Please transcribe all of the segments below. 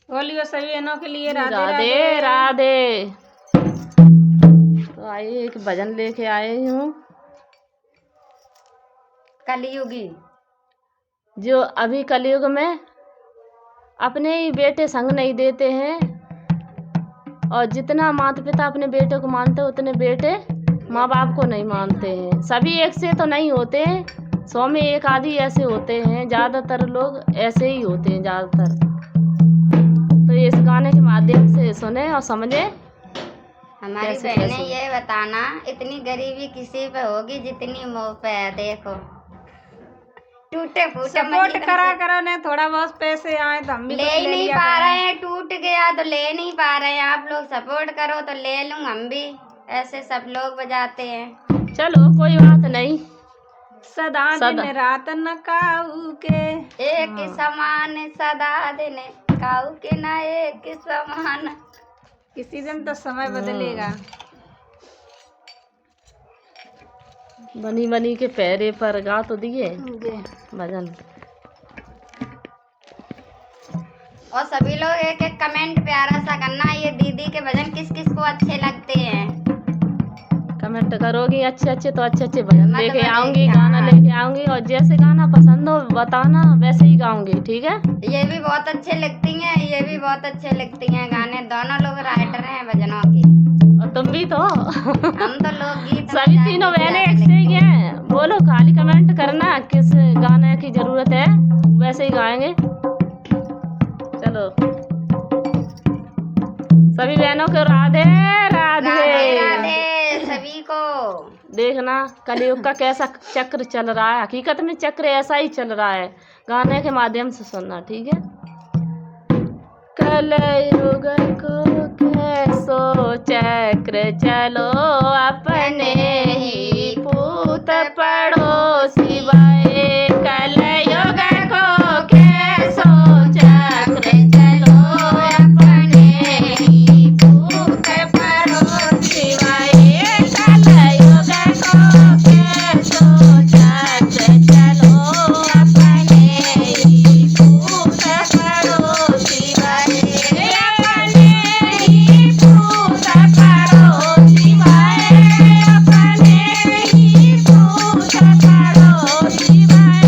बोलियो सभी बहनों के लिए राधे राधे राधे। तो आइए एक भजन लेके आए हूँ। कलयुगी, जो अभी कलयुग में अपने ही बेटे संग नहीं देते हैं, और जितना माता पिता अपने बेटे को मानते उतने बेटे माँ बाप को नहीं मानते हैं। सभी एक से तो नहीं होते हैं, 100 में एक आधी ऐसे होते हैं, ज़्यादातर लोग ऐसे ही होते हैं ज़्यादातर। तो इस गाने के माध्यम से सुने और समझे। हमारी बहनें ये बताना, इतनी गरीबी किसी पे होगी जितनी मुँह पे है। देखो टूटे फूटे सपोर्ट करा करो ने, थोड़ा बहुत पैसे आए तो हम भी ले ही नहीं पा रहे हैं। टूट गया तो ले नहीं पा रहे हैं, आप लोग सपोर्ट करो तो ले लूं हम भी। ऐसे सब लोग बजाते हैं। चलो कोई बात नहीं। सदा दिन रात न काऊ के एक समान, सदा दिन काऊ के ना एक समान। किसी दिन तो समय बदलेगा। बनी बनी के पैरे पर गा तो दिए भजन। और सभी लोग एक एक कमेंट प्यारा सा करना, ये दीदी के भजन किस किस को अच्छे लगते हैं। कमेंट करोगी अच्छे अच्छे तो अच्छे अच्छे भजन लेके आऊंगी, गाना लेके आऊंगी, और जैसे गाना पसंद हो बताना, वैसे ही गाऊंगी। ठीक है। ये भी बहुत अच्छे लगती हैं, ये भी बहुत अच्छे लगती हैं गाने। दोनों लोग राइटर हैं भजनों के। और तुम भी तो हम तो लोकगीत सभी तीनों बहनें एक से ही हैं। बोलो, खाली कमेंट करना किस गाने की जरूरत है, वैसे ही गाएंगे। चलो सभी बहनों को राधे राधे राधे सभी को। देखना कलयुग का कैसा चक्र चल रहा है। हकीकत में चक्र ऐसा ही चल रहा है, गाने के माध्यम से सुनना। ठीक है। कलयुग को कैसो चक्र चलो, अपने ही पूत पड़ोसी बाए। कलयुग को कैसो चक्र चलो, अपने ही पूत पड़ोसी बाए। कलयुग को कैसो चक्र चलो, अपने ही पूत पड़ोसी बाए। अपने ही पूत पड़ोसी बाए।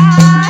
रा